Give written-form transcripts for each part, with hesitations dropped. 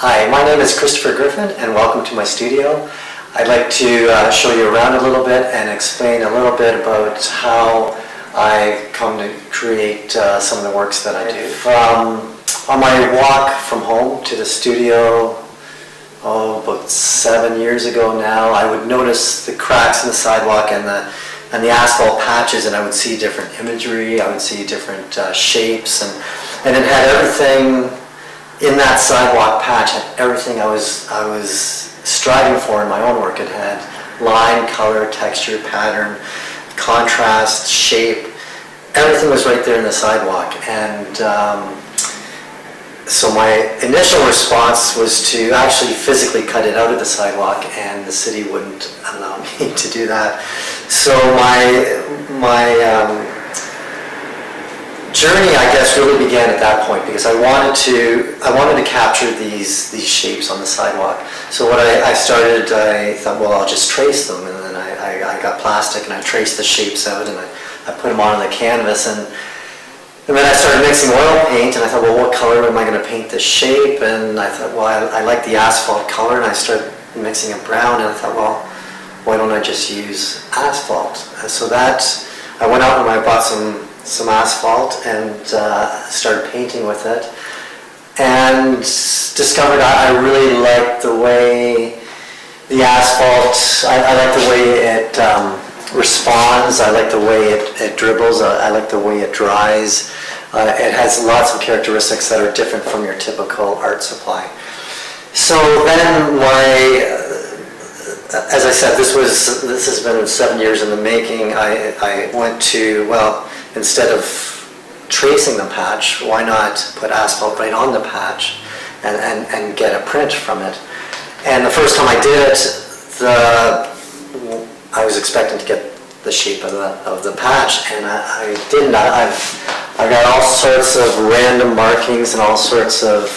Hi, my name is Christopher Griffin and welcome to my studio. I'd like to show you around a little bit and explain a little bit about how I come to create some of the works that I do. On my walk from home to the studio, about 7 years ago now, I would notice the cracks in the sidewalk and the asphalt patches, and I would see different imagery, I would see different shapes, and it had everything in that sidewalk patch, had everything I was striving for in my own work. It had line, color, texture, pattern, contrast, shape, everything was right there in the sidewalk. And so my initial response was to actually physically cut it out of the sidewalk, and the city wouldn't allow me to do that. So my journey, I guess, really began at that point, because I wanted to capture these shapes on the sidewalk. So what I started, I thought, well, I'll just trace them, and then I got plastic and I traced the shapes out, and I put them on the canvas, and then I started mixing oil paint, and I thought, well, what color am I going to paint this shape? And I thought, well, I like the asphalt color, and I started mixing it brown, and I thought, well, why don't I just use asphalt? So I went out and I bought some asphalt and started painting with it, and discovered I really liked the way the asphalt, I like the way it responds, I like the way it dribbles, I like the way it dries. It has lots of characteristics that are different from your typical art supply. So then as I said, this has been 7 years in the making. I went to, well, instead of tracing the patch, why not put asphalt right on the patch and get a print from it? And the first time I did it, I was expecting to get the shape of the patch, and I didn't. I got all sorts of random markings and all sorts of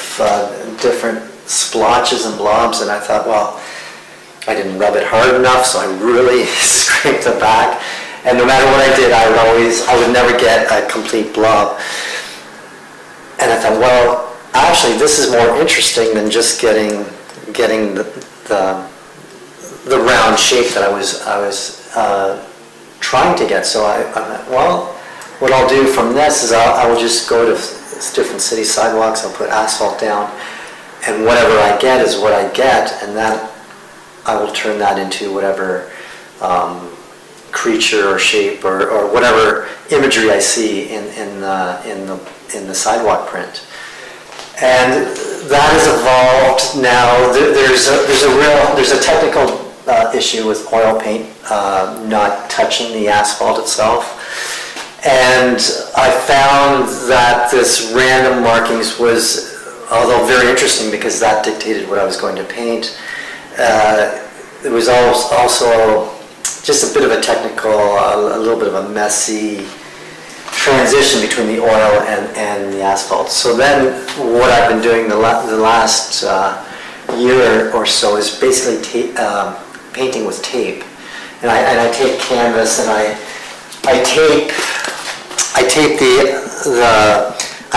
different splotches and blobs, and I thought, well, I didn't rub it hard enough, so I really scraped the back. And no matter what I did, I would never get a complete blob. And I thought, well, actually, this is more interesting than just getting the round shape that I was trying to get. So I thought, well, what I'll do from this is I will just go to different city sidewalks. I'll put asphalt down, and whatever I get is what I get, and then I will turn that into whatever creature or shape or whatever imagery I see in the sidewalk print. And that has evolved now. There's a technical issue with oil paint not touching the asphalt itself. And I found that this random markings was, although very interesting because that dictated what I was going to paint, it was also just a bit of a technical, a little bit of a messy transition between the oil and the asphalt. So then what I've been doing the last year or so is basically painting with tape. And I take canvas and I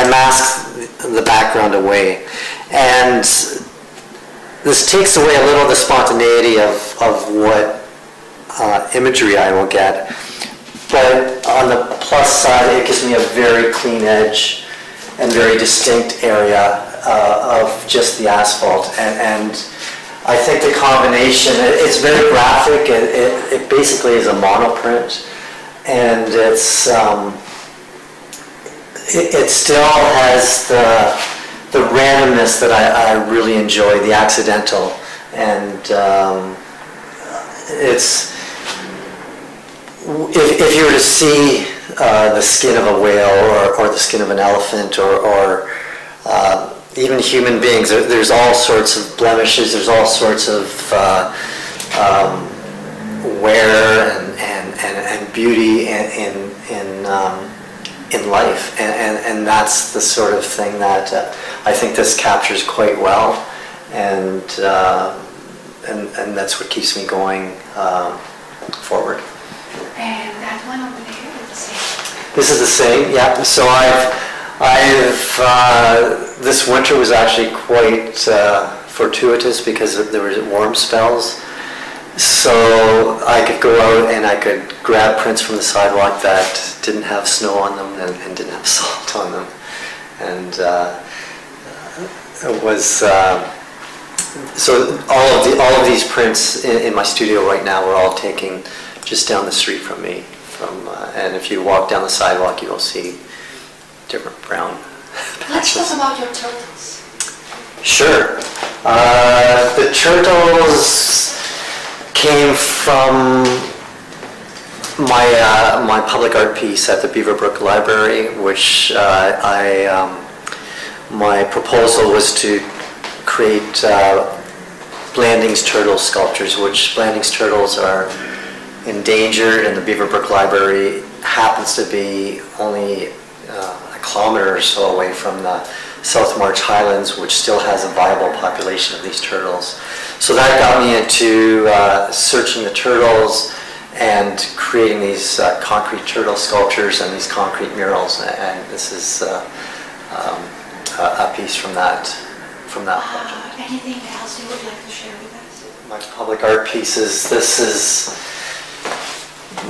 mask the background away. And this takes away a little of the spontaneity of what imagery I will get. But on the plus side, it gives me a very clean edge and very distinct area of just the asphalt. And I think the combination, it's very graphic. It basically is a monoprint, and it still has the randomness that I really enjoy, the accidental, and if you were to see the skin of a whale or the skin of an elephant or even human beings, there's all sorts of blemishes, there's all sorts of wear and beauty in life, and that's the sort of thing that I think this captures quite well, and that's what keeps me going forward. And that one over there is the same? This is the same, yeah. So This winter was actually quite fortuitous because there were warm spells. So I could go out and I could grab prints from the sidewalk that didn't have snow on them and didn't have salt on them. And it was, so all of these prints in my studio right now were all taken just down the street from me. And if you walk down the sidewalk, you will see different brown patches. Let's talk about your turtles. Sure. The turtles came from my public art piece at the Beaverbrook Library, which my proposal was to create Blanding's turtle sculptures, which Blanding's turtles are endangered, and the Beaverbrook Library happens to be only a kilometer or so away from the South March Highlands, which still has a viable population of these turtles. So that got me into searching the turtles and creating these concrete turtle sculptures and these concrete murals. And this is a piece from that project. Anything else you would like to share with us? My public art pieces. This is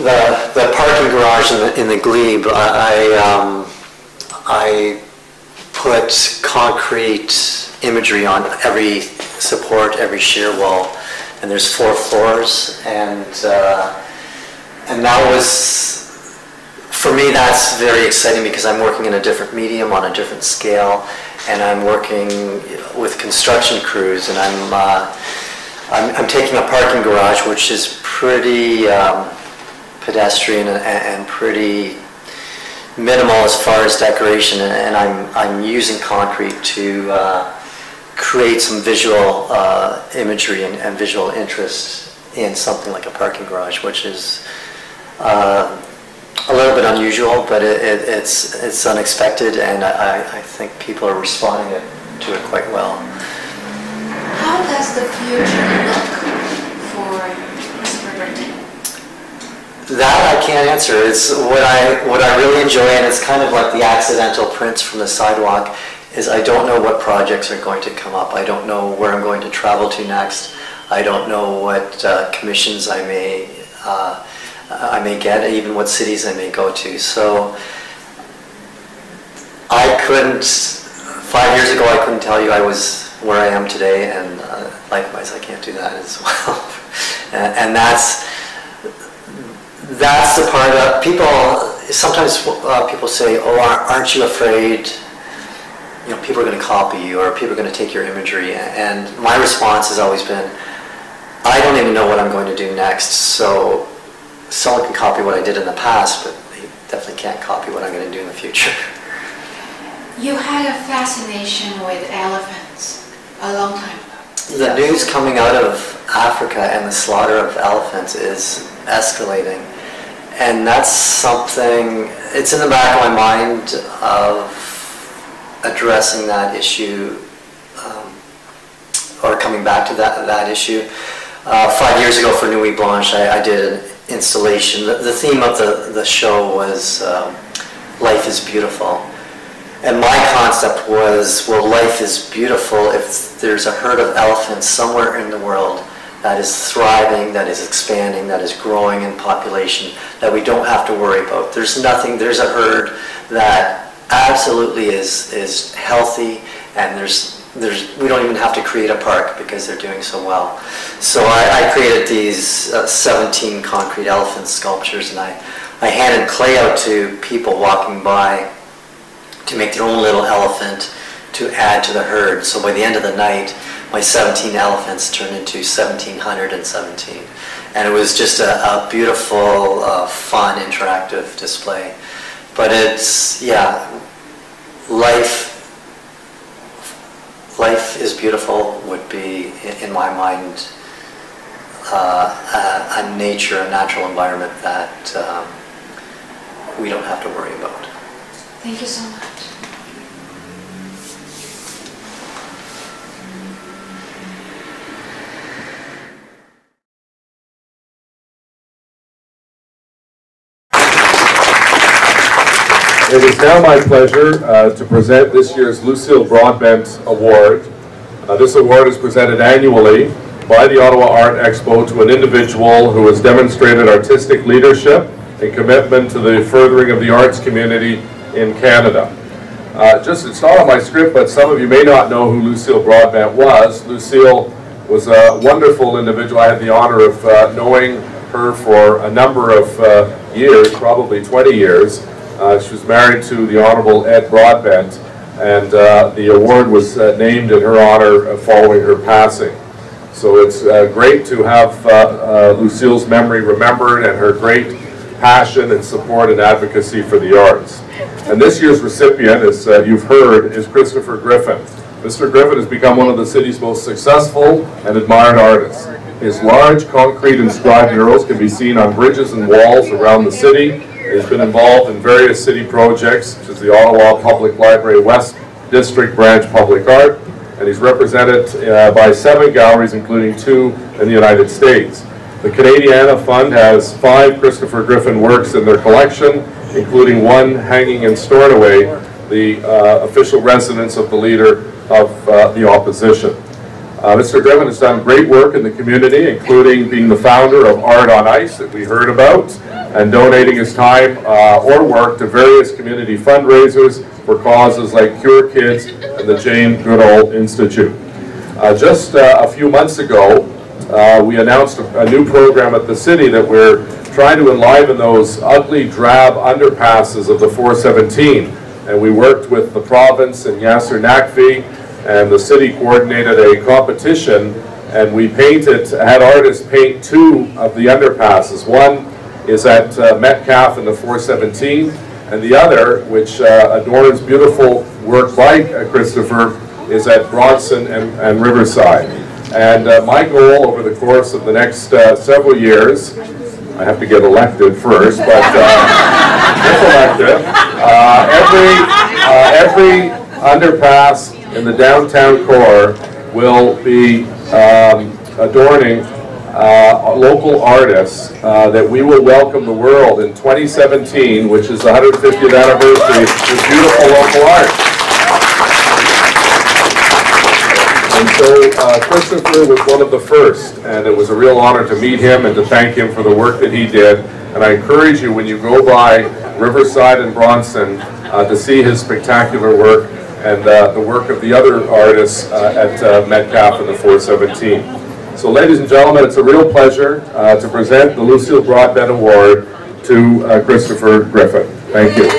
the parking garage in the glebe. I put concrete imagery on every support, every shear wall, and there's 4 floors, and that was, for me, that's very exciting because I'm working in a different medium on a different scale, and I'm working with construction crews, and I'm taking a parking garage which is pretty pedestrian and pretty minimal as far as decoration, and I'm using concrete to create some visual imagery and visual interest in something like a parking garage, which is a little bit unusual, but it's unexpected, and I think people are responding to it quite well. How does the future look for Christopher Britton? That I can't answer. It's what I really enjoy, and it's kind of like the accidental prints from the sidewalk, is I don't know what projects are going to come up. I don't know where I'm going to travel to next. I don't know what commissions I may get, even what cities I may go to. So I couldn't, 5 years ago I couldn't tell you I was where I am today, and likewise I can't do that as well. And that's the part of people. Sometimes people say, "Oh, aren't you afraid? You know, people are going to copy you, or people are going to take your imagery." And my response has always been, "I don't even know what I'm going to do next. So someone can copy what I did in the past, but they definitely can't copy what I'm going to do in the future." You had a fascination with elephants a long time ago. The news coming out of Africa and the slaughter of elephants is escalating. And that's something, it's in the back of my mind of addressing that issue, or coming back to that issue. 5 years ago for Nuit Blanche, I did an installation. The theme of the show was life is beautiful. And my concept was, well, life is beautiful if there's a herd of elephants somewhere in the world that is thriving, that is expanding, that is growing in population, that we don't have to worry about. There's a herd that absolutely is healthy, and we don't even have to create a park because they're doing so well. So I created these 17 concrete elephant sculptures, and I handed clay out to people walking by to make their own little elephant to add to the herd. So by the end of the night, my 17 elephants turned into 1,717. And it was just a beautiful, fun, interactive display. But it's, yeah, life is beautiful would be, in my mind, a natural environment that we don't have to worry about. Thank you so much. It is now my pleasure to present this year's Lucille Broadbent Award. This award is presented annually by the Ottawa Art Expo to an individual who has demonstrated artistic leadership and commitment to the furthering of the arts community in Canada. It's not on my script, but some of you may not know who Lucille Broadbent was. Lucille was a wonderful individual. I had the honor of knowing her for a number of years, probably 20 years. She was married to the Honorable Ed Broadbent, and the award was named in her honor following her passing. So it's great to have Lucille's memory remembered and her great passion and support and advocacy for the arts. And this year's recipient, as you've heard, is Christopher Griffin. Mr. Griffin has become one of the city's most successful and admired artists. His large concrete inscribed murals can be seen on bridges and walls around the city. He's been involved in various city projects, such as the Ottawa Public Library West District Branch Public Art, and he's represented by 7 galleries, including 2 in the United States. The Canadiana Fund has 5 Christopher Griffin works in their collection, including 1 hanging in Stornoway, the official residence of the leader of the opposition. Mr. Griffin has done great work in the community, including being the founder of Art on Ice that we heard about, and donating his time or work to various community fundraisers for causes like Cure Kids and the Jane Goodall Institute. Just a few months ago, we announced a new program at the city that we're trying to enliven those ugly, drab underpasses of the 417. And we worked with the province and Yasser Nakfi, and the city coordinated a competition, and we had artists paint 2 of the underpasses. One is at Metcalfe in the 417, and the other, which adorns beautiful work by Christopher, is at Bronson and Riverside. And my goal over the course of the next several years, I have to get elected first, but if elected, every underpass in the downtown core will be adorning local artists that we will welcome the world in 2017, which is the 150th anniversary of beautiful local art. And so Christopher was one of the first, and it was a real honor to meet him and to thank him for the work that he did. And I encourage you, when you go by Riverside and Bronson, to see his spectacular work and the work of the other artists at Metcalfe in the 417. So ladies and gentlemen, it's a real pleasure to present the Lucille Broadbent Award to Christopher Griffin. Thank you.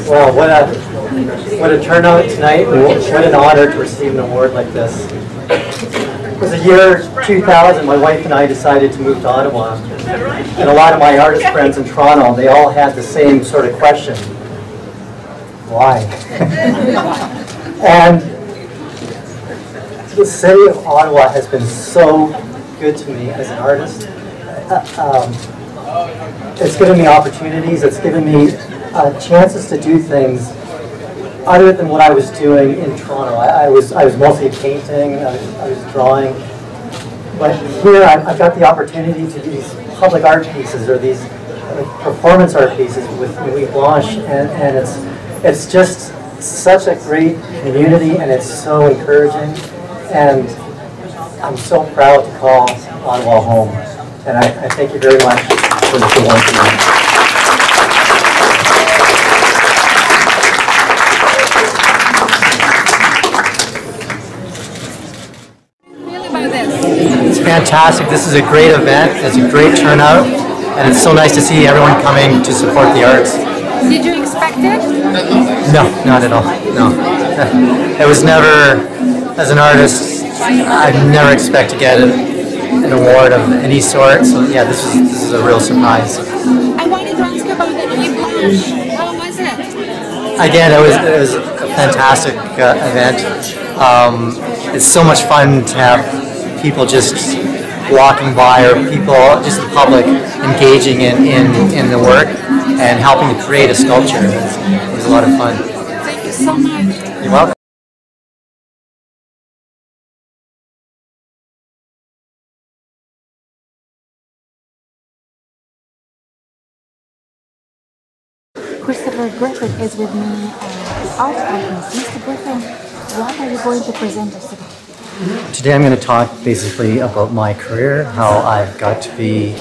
Well, what a turnout tonight, and what an honor to receive an award like this. It was the year 2000, my wife and I decided to move to Ottawa. And a lot of my artist friends in Toronto, they all had the same sort of question. Why? And the city of Ottawa has been so good to me as an artist. It's given me opportunities, it's given me chances to do things other than what I was doing in Toronto. I was mostly painting, I was drawing, but here I've got the opportunity to do these public art pieces or these performance art pieces with Louis Blanche, and it's just such a great community, and it's so encouraging, and I'm so proud to call Ottawa home, and I thank you very much for this award tonight. Fantastic. This is a great event. It's a great turnout, and it's so nice to see everyone coming to support the arts. Did you expect it? No, not at all. No. it was never, as an artist, I'd never expect to get an award of any sort. So yeah, this is a real surprise. I wanted to ask you about the Blanche. How was it? Again, it was a fantastic event. It's so much fun to have people just walking by, or people, just the public, engaging in the work and helping to create a sculpture. It was a lot of fun. Thank you so much. You're welcome. Christopher Griffin is with me at the art conference. Mr. Griffin, what are you going to present us today? Today I'm going to talk basically about my career, how I've got to be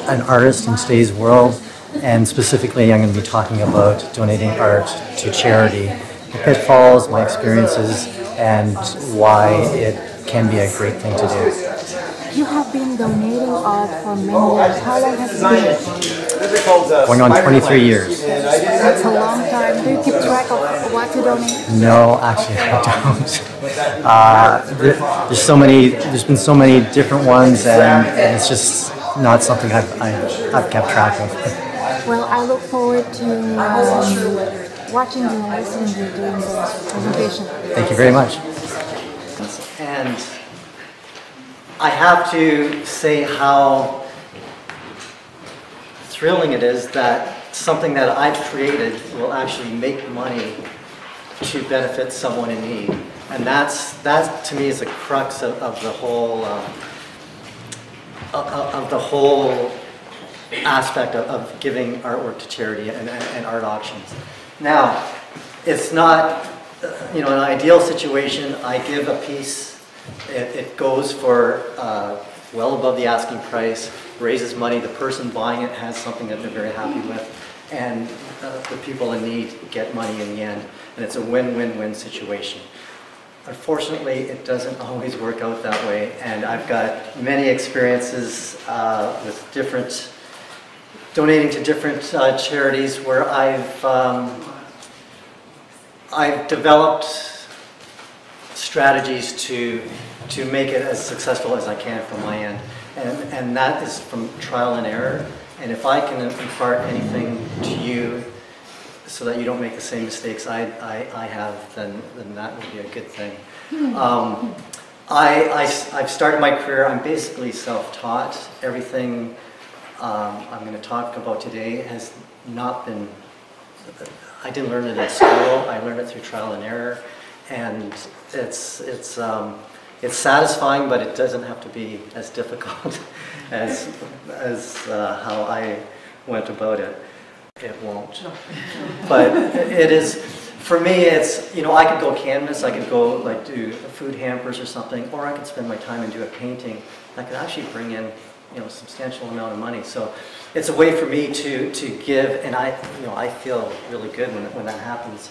an artist in today's world, and specifically I'm going to be talking about donating art to charity, the pitfalls, my experiences, and why it can be a great thing to do. You have been donating art for many years. How long has it been? Going on 23 years. That's a long time. Do you keep track of what to donate? No, actually I don't. There's been so many different ones, and it's just not something I've kept track of. Well, I look forward to watching you and listening to you during the presentation. Thank you very much. And I have to say how thrilling it is that something that I've created will actually make money to benefit someone in need. And that to me is the crux of the whole aspect of giving artwork to charity and art auctions. Now, it's not, in an ideal situation, I give a piece, it goes for well above the asking price, raises money, the person buying it has something that they're very happy with, and the people in need get money in the end, and it's a win-win-win situation. Unfortunately, it doesn't always work out that way, and I've got many experiences with donating to different charities where I've developed strategies to make it as successful as I can from my end. And that is from trial and error. And if I can impart anything to you so that you don't make the same mistakes I have, then that would be a good thing. I've started my career, I'm basically self-taught. Everything I'm going to talk about today has not been, I didn't learn it in school, I learned it through trial and error. And it's satisfying, but it doesn't have to be as difficult as how I went about it. It won't. But it is, for me, it's, I could go canvas, I could go like do food hampers or something, or I could spend my time and do a painting that could actually bring in, a substantial amount of money. So it's a way for me to give, and I feel really good when that happens.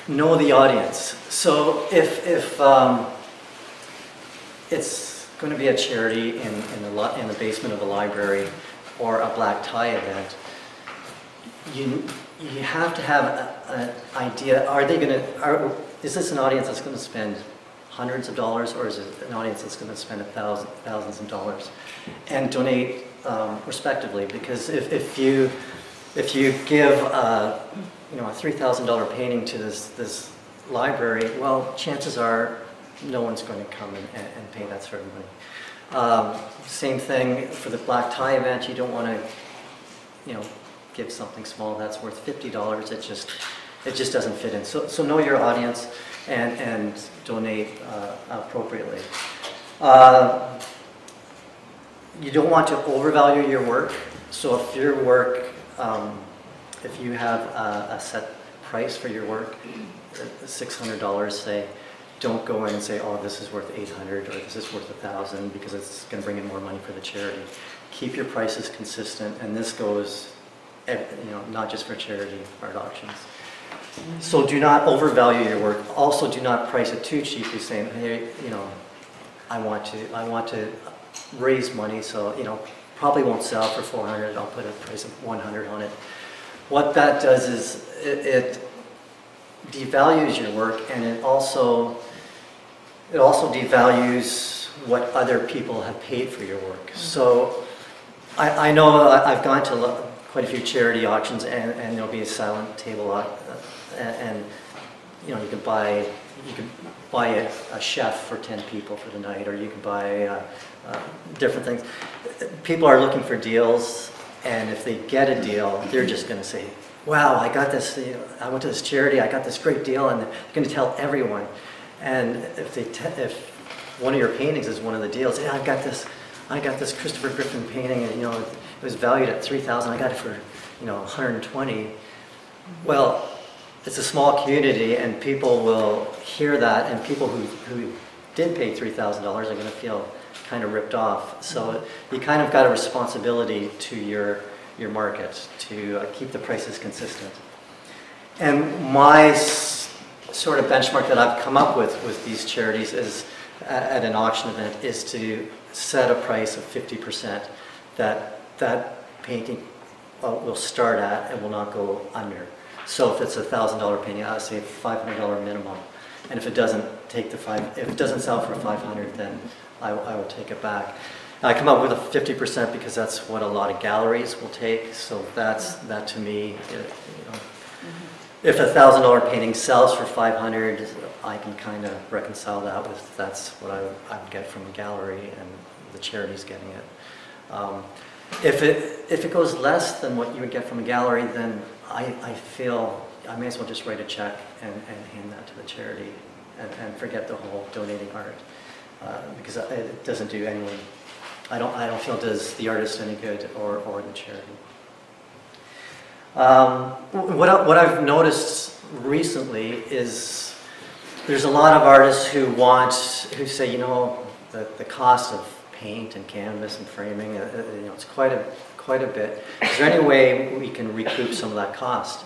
Know the audience. So if it's going to be a charity in the basement of a library or a black tie event, you have to have an idea. Is this an audience that's going to spend hundreds of dollars, or is it an audience that's going to spend thousands of dollars, and donate respectively? Because if you give a $3,000 painting to this library, well, chances are no one's going to come and pay that sort of money. Same thing for the black tie event. You don't want to, give something small that's worth $50. It just doesn't fit in. So know your audience and donate appropriately. You don't want to overvalue your work. So if your work, if you have a set price for your work, $600 say, don't go in and say, oh, this is worth $800 or this is worth $1,000 because it's going to bring in more money for the charity. Keep your prices consistent, and this goes, not just for charity art auctions. So do not overvalue your work. Also, do not price it too cheaply, saying, hey, I want to raise money, so probably won't sell for $400. I'll put a price of $100 on it. what that does is it devalues your work, and it also devalues what other people have paid for your work. So I know I've gone to quite a few charity auctions, and there'll be a silent table, and you know, you could buy a chef for 10 people for the night, or you could buy different things. People are looking for deals, and if they get a deal, they're just going to say, wow, I got this, you know, I went to this charity, I got this great deal, and they're going to tell everyone. And if one of your paintings is one of the deals, yeah, I got this Christopher Griffin painting, and you know, it was valued at $3,000, I got it for, you know, 120. Well, it's a small community, and people will hear that, and people who did pay $3,000 are going to feel kind of ripped off. So you kind of got a responsibility to your market to keep the prices consistent. And my sort of benchmark that I've come up with these charities is, at an auction event, is to set a price of 50% that painting will start at and will not go under. So if it's a $1,000 painting, I would say $500 minimum. And if it doesn't sell for $500, then I will take it back. I come up with a 50% because that's what a lot of galleries will take. So that to me, you know, if a $1,000 painting sells for $500, I can kind of reconcile that with that's what I would get from a gallery, and the charity's getting it. If it goes less than what you would get from a gallery, then I feel I may as well just write a check and hand that to the charity, and forget the whole donating art, because it doesn't do anyone. I don't feel it does the artist any good, or the charity. What I've noticed recently is there's a lot of artists who say, you know, the cost of paint and canvas and framing, you know, it's quite a bit. Is there any way we can recoup some of that cost?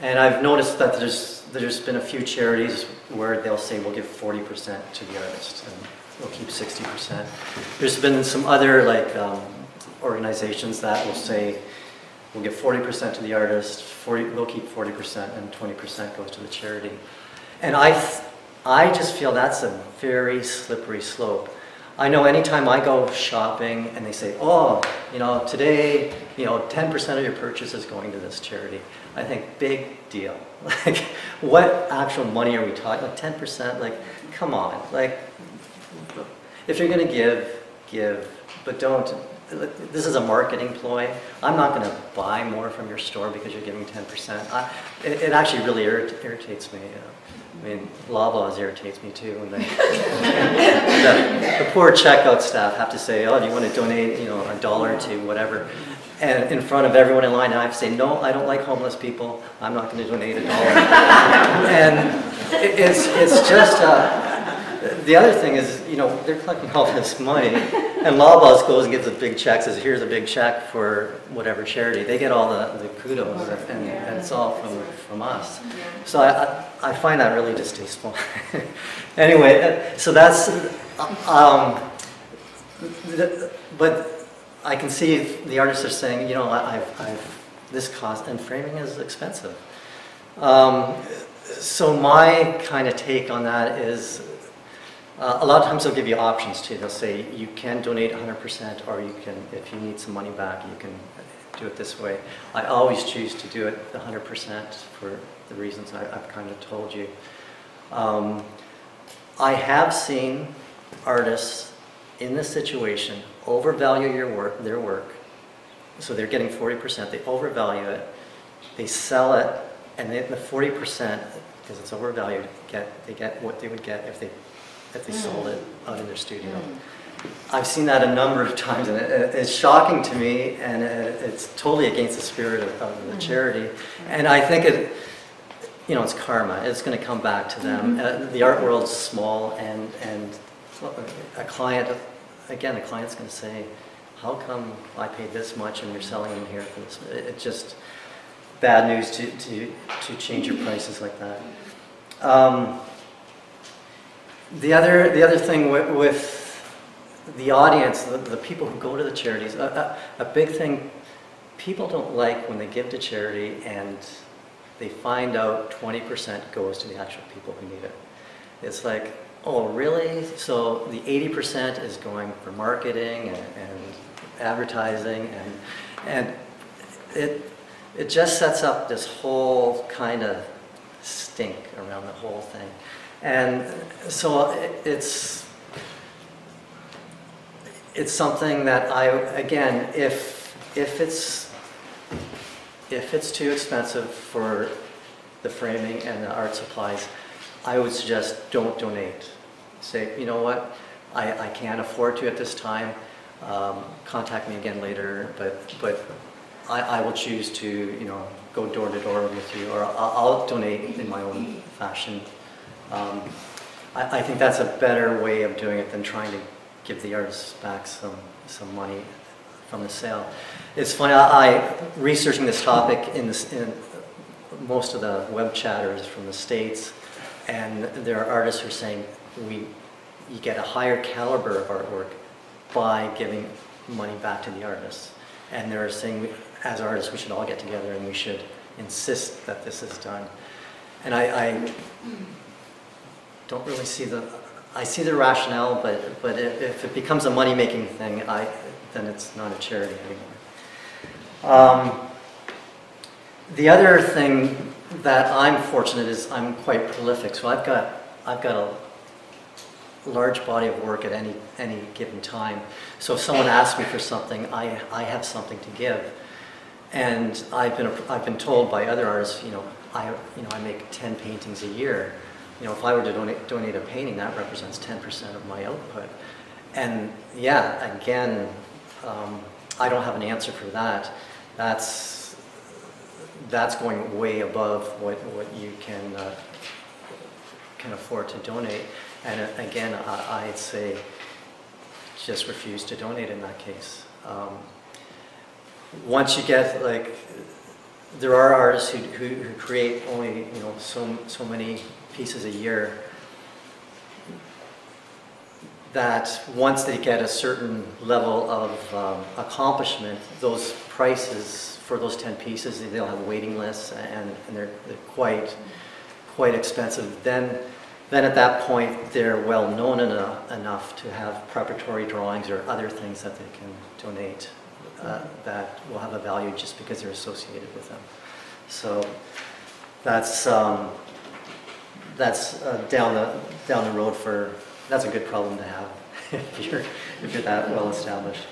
And I've noticed that there's been a few charities where they'll say we'll give 40% to the artist, and we'll keep 60%. There's been some other organizations that will say we'll give 40% to the artist, we'll keep 40%, and 20% goes to the charity. And I just feel that's a very slippery slope. I know anytime I go shopping and they say, oh, you know, today, you know, 10% of your purchase is going to this charity, I think, big deal. Like, what actual money are we talking? Like 10%, like, come on. Like, if you're going to give, but don't. This is a marketing ploy. I'm not going to buy more from your store because you're giving 10%. It actually really irritates me. I mean, Loblaws irritates me too. When the poor checkout staff have to say, "Oh, do you want to donate, you know, $1 to whatever?" And in front of everyone in line, I have to say, "No, I don't like homeless people. I'm not going to donate $1." And it's just. The other thing is, you know, they're collecting all this money, and Loblaws goes and gives a big check, says, here's a big check for whatever charity. They get all the kudos, and it's all from us. So I find that really distasteful. Anyway, so that's, but I can see the artists are saying, you know, this cost, and framing is expensive. So my kind of take on that is, a lot of times they'll give you options too. They'll say you can donate 100%, or you can, if you need some money back, you can do it this way. I always choose to do it 100% for the reasons I've kind of told you. I have seen artists in this situation overvalue their work. So they're getting 40%, they overvalue it, they sell it, and the 40%, because it's overvalued, they get what they would get if they sold it out in their studio. I've seen that a number of times, and it's shocking to me, and it's totally against the spirit of the charity. And I think you know, it's karma. It's going to come back to them. The art world's small, and a client, again, the client's going to say, how come I paid this much and you're selling in here for this? It's just bad news to change your prices like that. The other thing with the audience, the people who go to the charities, a big thing people don't like when they give to charity and they find out 20% goes to the actual people who need it. It's like, oh, really? So the 80% is going for marketing and advertising, and it just sets up this whole kind of stink around the whole thing. And so it's something that again, if it's too expensive for the framing and the art supplies, I would suggest don't donate. Say, you know what, I can't afford to at this time. Contact me again later, but I will choose to, you know, go door to door with you, or I'll donate in my own fashion. I think that's a better way of doing it than trying to give the artists back some money from the sale. It's funny, researching this topic in most of the web chatters from the States, and there are artists who are saying you get a higher caliber of artwork by giving money back to the artists. And they're saying, as artists, we should all get together and we should insist that this is done. And I don't really see I see the rationale, but if it becomes a money-making thing, then it's not a charity anymore. The other thing that I'm fortunate is I'm quite prolific, so I've got a large body of work at any given time. So if someone asks me for something, I have something to give. And I've been told by other artists, I make 10 paintings a year. If I were to donate a painting, that represents 10% of my output. And yeah, again, I don't have an answer for that. That's going way above what you can afford to donate. And again, I'd say just refuse to donate in that case. Once you get, there are artists who create only so many pieces a year, that once they get a certain level of accomplishment, those prices for those 10 pieces, they'll have waiting lists, and they're quite expensive. Then at that point, they're well known enough to have preparatory drawings or other things that they can donate that will have a value just because they're associated with them. So that's down the road for. That's a good problem to have if you're that well established.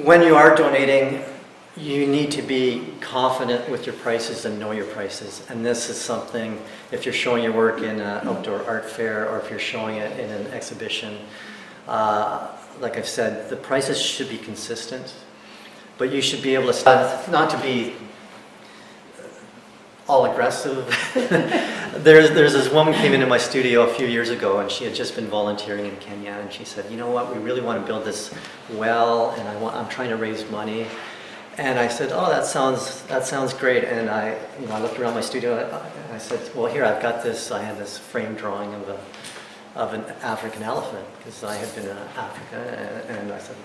When you are donating, you need to be confident with your prices and know your prices. And this is something, if you're showing your work in an outdoor art fair or if you're showing it in an exhibition, like I've said, the prices should be consistent, but you should be able to, not to be all aggressive. There's this woman came into my studio a few years ago, and she had just been volunteering in Kenya, and she said, you know what, we really want to build this well, and I'm trying to raise money. And I said, oh, that sounds great. And I looked around my studio, and I said, well, here, I've got this, I had this framed drawing of an African elephant, because I had been in Africa, and I said,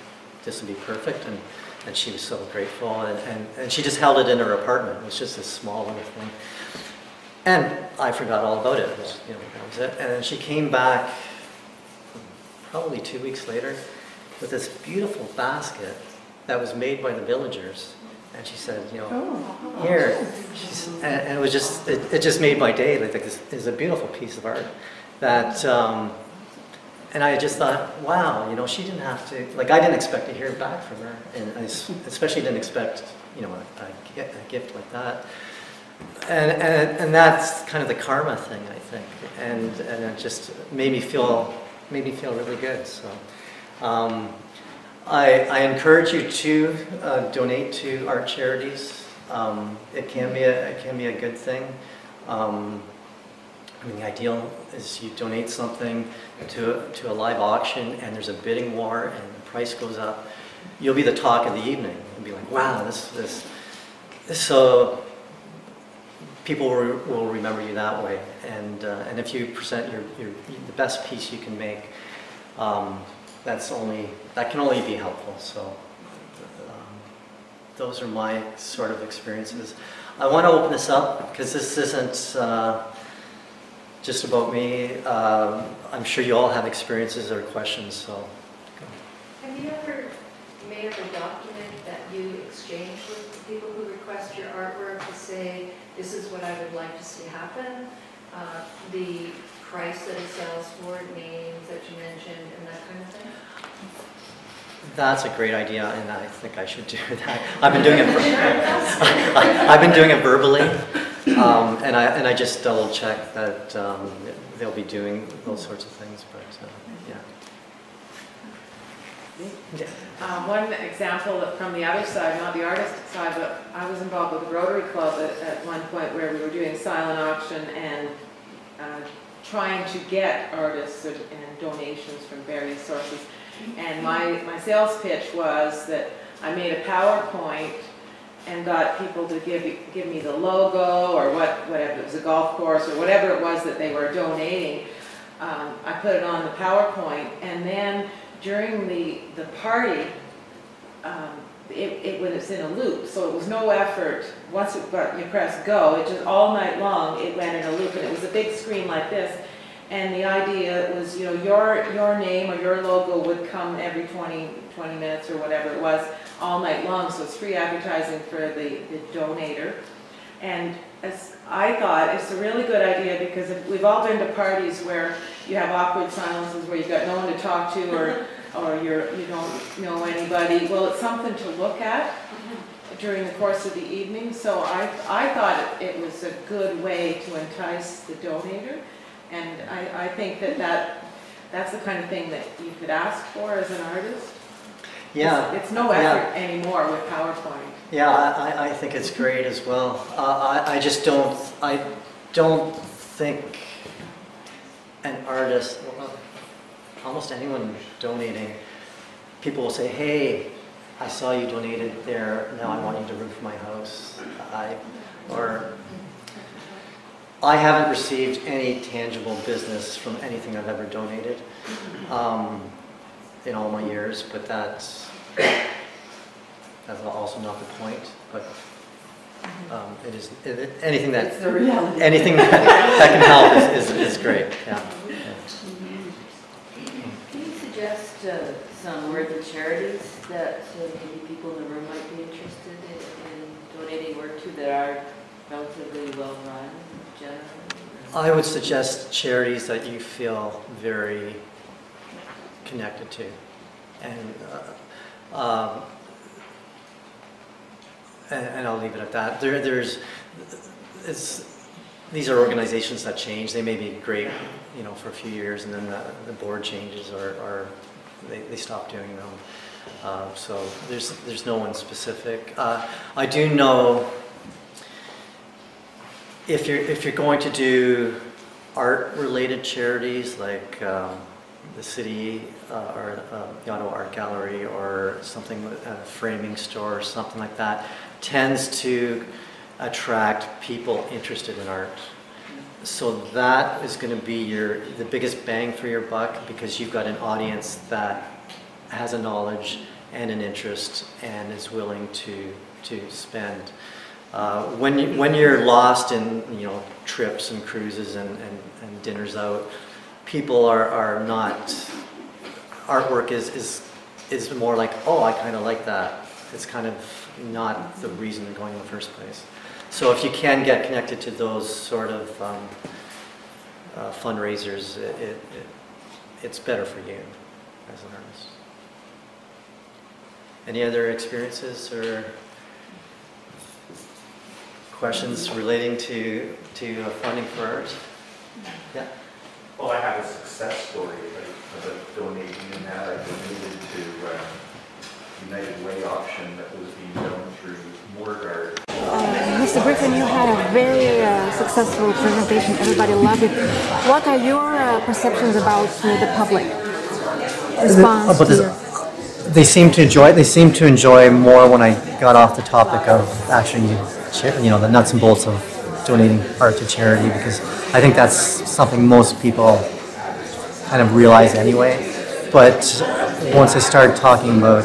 this would be perfect. And she was so grateful, and she just held it in her apartment. It was just this small little thing. And I forgot all about it. That was it. And then she came back probably 2 weeks later with this beautiful basket that was made by the villagers. And she said, here. And it was just, it just made my day. This is a beautiful piece of art that, and I just thought, wow, she didn't have to, I didn't expect to hear back from her. And I especially didn't expect, a gift like that. And that's kind of the karma thing, I think. And it just made me feel really good. So I encourage you to donate to art charities. It can be a good thing. The ideal is you donate something to a live auction, and there's a bidding war, and the price goes up. You'll be the talk of the evening. You'll be like, wow, this. So people will remember you that way. And if you present the best piece you can make, that can only be helpful. So those are my sort of experiences. I want to open this up because this isn't just about me. I'm sure you all have experiences or questions. So, have you ever made up a document that you exchange with people who request your artwork to say, this is what I would like to see happen, the price that it sells for, names that you mentioned, and that kind of thing? That's a great idea, and I think I should do that. I've been doing it. I've been doing it verbally, and I just double check that they'll be doing those sorts of things. But yeah. One example from the other side, not the artistic side, but I was involved with the Rotary Club at one point where we were doing silent auction and trying to get artists and donations from various sources. And my sales pitch was that I made a PowerPoint and got people to give me the logo or whatever, it was a golf course or whatever it was that they were donating. I put it on the PowerPoint, and then during the party, when it's in a loop, so it was no effort. Once you press go, it just all night long it went in a loop, and it was a big screen like this. And the idea was, you know, your name or your logo would come every 20 minutes or whatever it was, all night long. So it's free advertising for the donator. And as I thought, it's a really good idea because we've all been to parties where you have awkward silences, where you've got no one to talk to, or you don't know anybody. Well, it's something to look at during the course of the evening. So I thought it was a good way to entice the donator. And I think that's the kind of thing that you could ask for as an artist. Yeah. It's no effort anymore with PowerPoint. Yeah, I think it's great as well. I don't think an artist, well, almost anyone donating, people will say, hey, I saw you donated there, now I want you to roof my house. I haven't received any tangible business from anything I've ever donated in all my years, but that's also not the point. But anything that can help is great. Yeah. Can you suggest some worthy charities that maybe people in the room might be interested in donating work to that are relatively well run? I would suggest charities that you feel very connected to, and I'll leave it at that. These are organizations that change. They may be great, you know, for a few years, and then the board changes, or they stop doing them. So there's no one specific. I do know. If you're going to do art-related charities like the city or the Ottawa Art Gallery or something, a framing store or something like that, tends to attract people interested in art. So that is going to be the biggest bang for your buck, because you've got an audience that has a knowledge and an interest and is willing to spend. When you're lost in, you know, trips and cruises and dinners out, people are not, artwork is more like, oh, I kind of like that. It's kind of not the reason they're going in the first place. So if you can get connected to those sort of fundraisers, it's better for you as an artist. Any other experiences or questions relating to funding for art? Yeah. Well, I have a success story about donating in that. I donated to United Way auction that was being done through Morgard. Mr. Griffin, you had a very successful presentation. Everybody loved it. What are your perceptions about the public response to your... They seem to enjoy it. They seem to enjoy more when I got off the topic of actually, you know, the nuts and bolts of donating art to charity, because I think that's something most people kind of realize anyway. But once I started talking about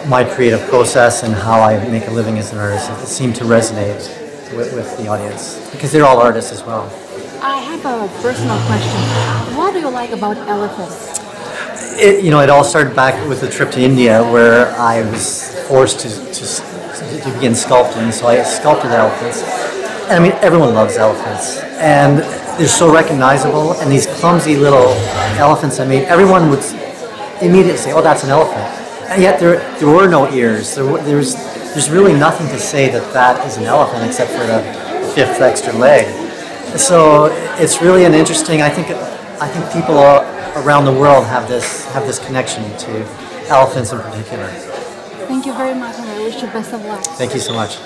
my creative process and how I make a living as an artist, it seemed to resonate with the audience, because they're all artists as well. I have a personal question. What do you like about elephants? It all started back with a trip to India where I was forced to begin sculpting, so I sculpted elephants. And I mean, everyone loves elephants, and they're so recognizable, and these clumsy little elephants I made, everyone would immediately say, oh, that's an elephant. And yet there were no ears. There's really nothing to say that is an elephant except for the fifth extra leg. So it's really an interesting, I think people around the world have this connection to elephants in particular. Thank you very much, and I wish you best of luck. Thank you so much.